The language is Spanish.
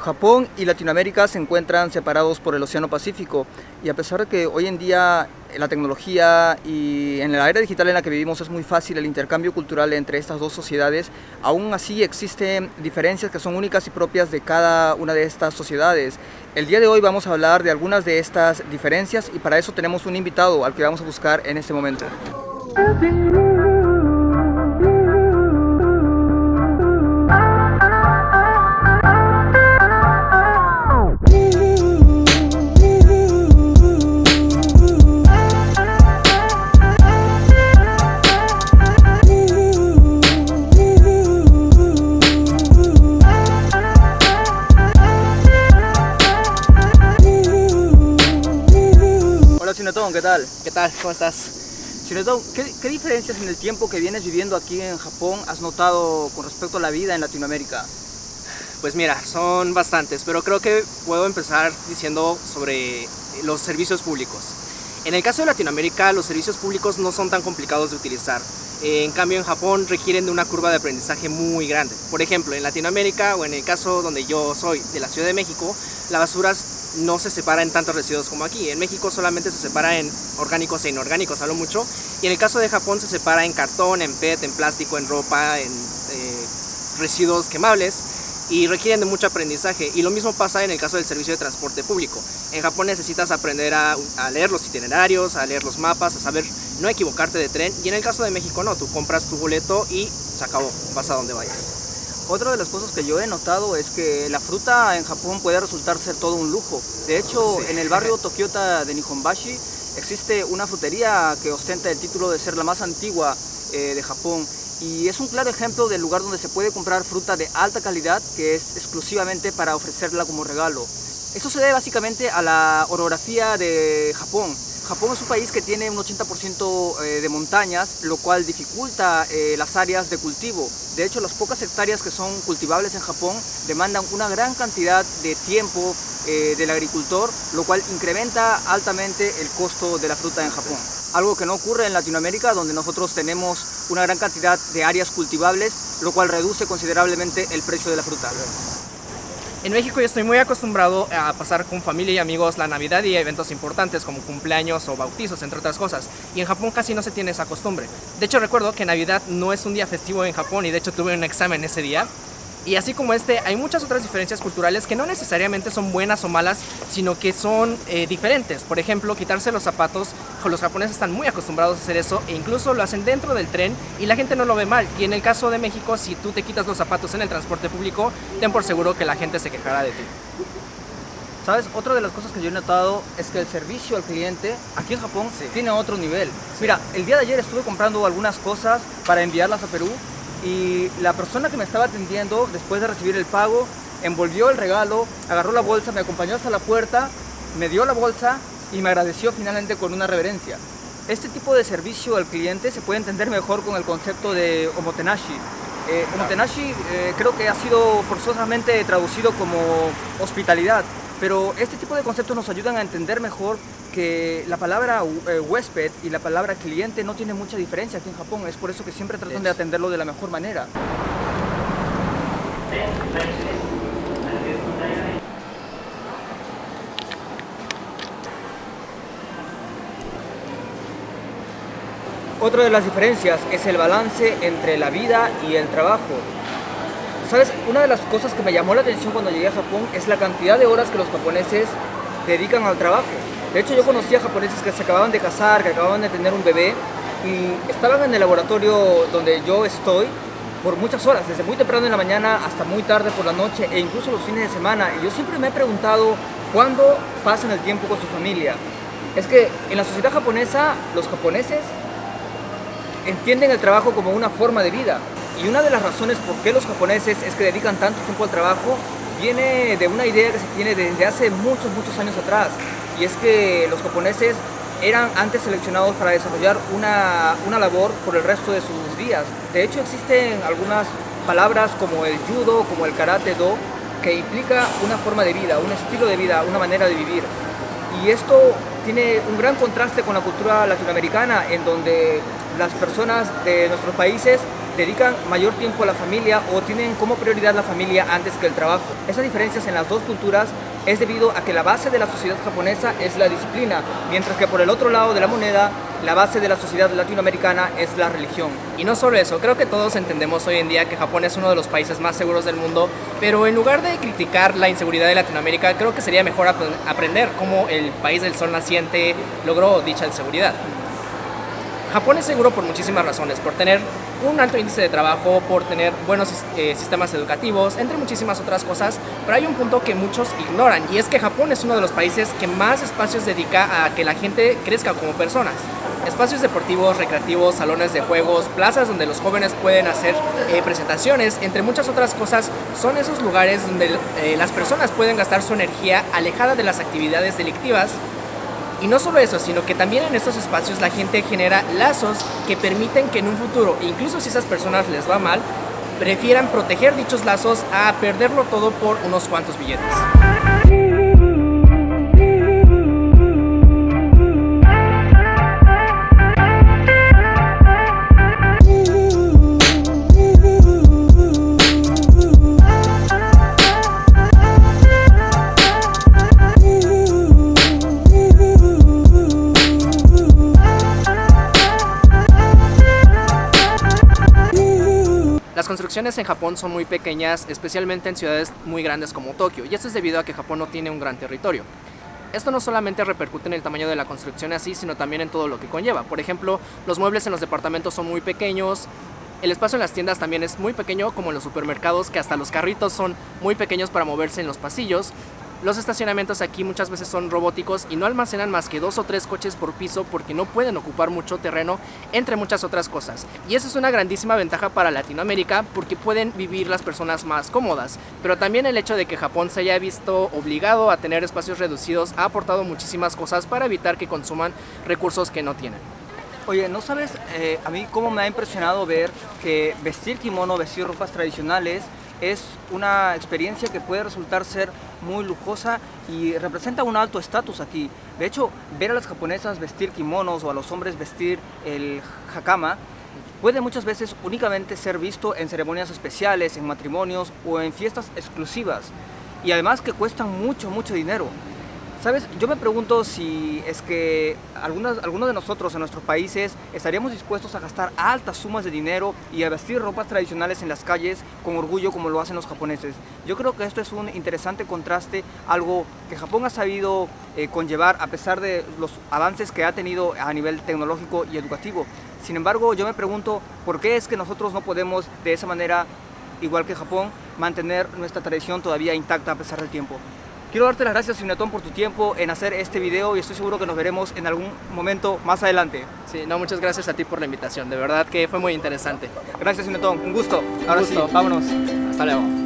Japón y Latinoamérica se encuentran separados por el Océano Pacífico y a pesar de que hoy en día la tecnología y en la era digital en la que vivimos es muy fácil el intercambio cultural entre estas dos sociedades, aún así existen diferencias que son únicas y propias de cada una de estas sociedades. El día de hoy vamos a hablar de algunas de estas diferencias y para eso tenemos un invitado al que vamos a buscar en este momento. Hola Sinetón, ¿qué tal? ¿Qué tal? ¿Cómo estás? Sinetón, ¿qué diferencias en el tiempo que vienes viviendo aquí en Japón has notado con respecto a la vida en Latinoamérica? Pues mira, son bastantes, pero creo que puedo empezar diciendo sobre los servicios públicos. En el caso de Latinoamérica, los servicios públicos no son tan complicados de utilizar. En cambio, en Japón requieren de una curva de aprendizaje muy grande. Por ejemplo, en Latinoamérica, o en el caso donde yo soy, de la Ciudad de México, la basura no se separa en tantos residuos como aquí. En México solamente se separa en orgánicos e inorgánicos, a lo mucho. Y en el caso de Japón se separa en cartón, en PET, en plástico, en ropa, en residuos quemables. Y requieren de mucho aprendizaje, y lo mismo pasa en el caso del servicio de transporte público. En Japón necesitas aprender a leer los itinerarios, a leer los mapas, a saber no equivocarte de tren, y en el caso de México no, tú compras tu boleto y se acabó, vas a donde vayas. Otra de las cosas que yo he notado es que la fruta en Japón puede resultar ser todo un lujo. De hecho, Sí. en el barrio Tokyota de Nihonbashi existe una frutería que ostenta el título de ser la más antigua de Japón. Y es un claro ejemplo del lugar donde se puede comprar fruta de alta calidad que es exclusivamente para ofrecerla como regalo. Esto se debe básicamente a la orografía de Japón. Japón es un país que tiene un 80% de montañas, lo cual dificulta las áreas de cultivo. De hecho, las pocas hectáreas que son cultivables en Japón demandan una gran cantidad de tiempo del agricultor, lo cual incrementa altamente el costo de la fruta en Japón. Algo que no ocurre en Latinoamérica, donde nosotros tenemos una gran cantidad de áreas cultivables, lo cual reduce considerablemente el precio de la fruta. En México yo estoy muy acostumbrado a pasar con familia y amigos la Navidad y eventos importantes como cumpleaños o bautizos, entre otras cosas. Y en Japón casi no se tiene esa costumbre. De hecho, recuerdo que Navidad no es un día festivo en Japón y de hecho tuve un examen ese día. Y así como hay muchas otras diferencias culturales que no necesariamente son buenas o malas, sino que son diferentes. Por ejemplo, quitarse los zapatos, los japoneses están muy acostumbrados a hacer eso e incluso lo hacen dentro del tren y la gente no lo ve mal. Y en el caso de México, si tú te quitas los zapatos en el transporte público, ten por seguro que la gente se quejará de ti. ¿Sabes? Otra de las cosas que yo he notado es que el servicio al cliente aquí en Japón tiene otro nivel. Mira, el día de ayer estuve comprando algunas cosas para enviarlas a Perú y la persona que me estaba atendiendo, después de recibir el pago, envolvió el regalo, agarró la bolsa, me acompañó hasta la puerta, me dio la bolsa y me agradeció finalmente con una reverencia. Este tipo de servicio al cliente se puede entender mejor con el concepto de omotenashi. Omotenashi creo que ha sido forzosamente traducido como hospitalidad, pero este tipo de conceptos nos ayudan a entender mejor que la palabra huésped y la palabra cliente no tiene mucha diferencia aquí en Japón. Es por eso que siempre tratan de atenderlo de la mejor manera. Otra de las diferencias es el balance entre la vida y el trabajo. ¿Sabes? Una de las cosas que me llamó la atención cuando llegué a Japón es la cantidad de horas que los japoneses dedican al trabajo. De hecho, yo conocía japoneses que se acababan de casar, que acababan de tener un bebé y estaban en el laboratorio donde yo estoy por muchas horas, desde muy temprano en la mañana hasta muy tarde por la noche e incluso los fines de semana. Y yo siempre me he preguntado cuándo pasan el tiempo con su familia. Es que en la sociedad japonesa, los japoneses entienden el trabajo como una forma de vida. Y una de las razones por qué los japoneses es que dedican tanto tiempo al trabajo viene de una idea que se tiene desde hace muchos años atrás. Y es que los japoneses eran antes seleccionados para desarrollar una labor por el resto de sus días. De hecho, existen algunas palabras como el judo, como el karate-do, que implica una forma de vida, un estilo de vida, una manera de vivir. Y esto tiene un gran contraste con la cultura latinoamericana, en donde las personas de nuestros países dedican mayor tiempo a la familia o tienen como prioridad la familia antes que el trabajo. Esas diferencias en las dos culturas es debido a que la base de la sociedad japonesa es la disciplina, mientras que por el otro lado de la moneda, la base de la sociedad latinoamericana es la religión. Y no solo eso, creo que todos entendemos hoy en día que Japón es uno de los países más seguros del mundo, pero en lugar de criticar la inseguridad de Latinoamérica, creo que sería mejor aprender cómo el país del sol naciente logró dicha seguridad. Japón es seguro por muchísimas razones, por tener un alto índice de trabajo, por tener buenos sistemas educativos, entre muchísimas otras cosas, pero hay un punto que muchos ignoran, y es que Japón es uno de los países que más espacios dedica a que la gente crezca como personas. Espacios deportivos, recreativos, salones de juegos, plazas donde los jóvenes pueden hacer presentaciones, entre muchas otras cosas, son esos lugares donde las personas pueden gastar su energía alejada de las actividades delictivas. Y no solo eso, sino que también en estos espacios la gente genera lazos que permiten que en un futuro, incluso si esas personas les va mal, prefieran proteger dichos lazos a perderlo todo por unos cuantos billetes. Las construcciones en Japón son muy pequeñas, especialmente en ciudades muy grandes como Tokio, y esto es debido a que Japón no tiene un gran territorio. Esto no solamente repercute en el tamaño de la construcción así, sino también en todo lo que conlleva. Por ejemplo, los muebles en los departamentos son muy pequeños, el espacio en las tiendas también es muy pequeño, como en los supermercados, que hasta los carritos son muy pequeños para moverse en los pasillos. Los estacionamientos aquí muchas veces son robóticos y no almacenan más que 2 o 3 coches por piso porque no pueden ocupar mucho terreno, entre muchas otras cosas. Y eso es una grandísima ventaja para Latinoamérica porque pueden vivir las personas más cómodas. Pero también el hecho de que Japón se haya visto obligado a tener espacios reducidos ha aportado muchísimas cosas para evitar que consuman recursos que no tienen. Oye, ¿no sabes a mí cómo me ha impresionado ver que vestir kimono, vestir ropas tradicionales es una experiencia que puede resultar ser muy lujosa y representa un alto estatus aquí? De hecho, ver a las japonesas vestir kimonos o a los hombres vestir el hakama puede muchas veces únicamente ser visto en ceremonias especiales, en matrimonios o en fiestas exclusivas, y además que cuestan mucho dinero. ¿Sabes? Yo me pregunto si es que algunos de nosotros en nuestros países estaríamos dispuestos a gastar altas sumas de dinero y a vestir ropas tradicionales en las calles con orgullo como lo hacen los japoneses. Yo creo que esto es un interesante contraste, algo que Japón ha sabido conllevar a pesar de los avances que ha tenido a nivel tecnológico y educativo. Sin embargo, yo me pregunto por qué es que nosotros no podemos de esa manera, igual que Japón, mantener nuestra tradición todavía intacta a pesar del tiempo. Quiero darte las gracias, Sinetón, por tu tiempo en hacer este video y estoy seguro que nos veremos en algún momento más adelante. Sí, no, muchas gracias a ti por la invitación, de verdad que fue muy interesante. Gracias, Sinetón, un gusto. Ahora sí, vámonos. Hasta luego.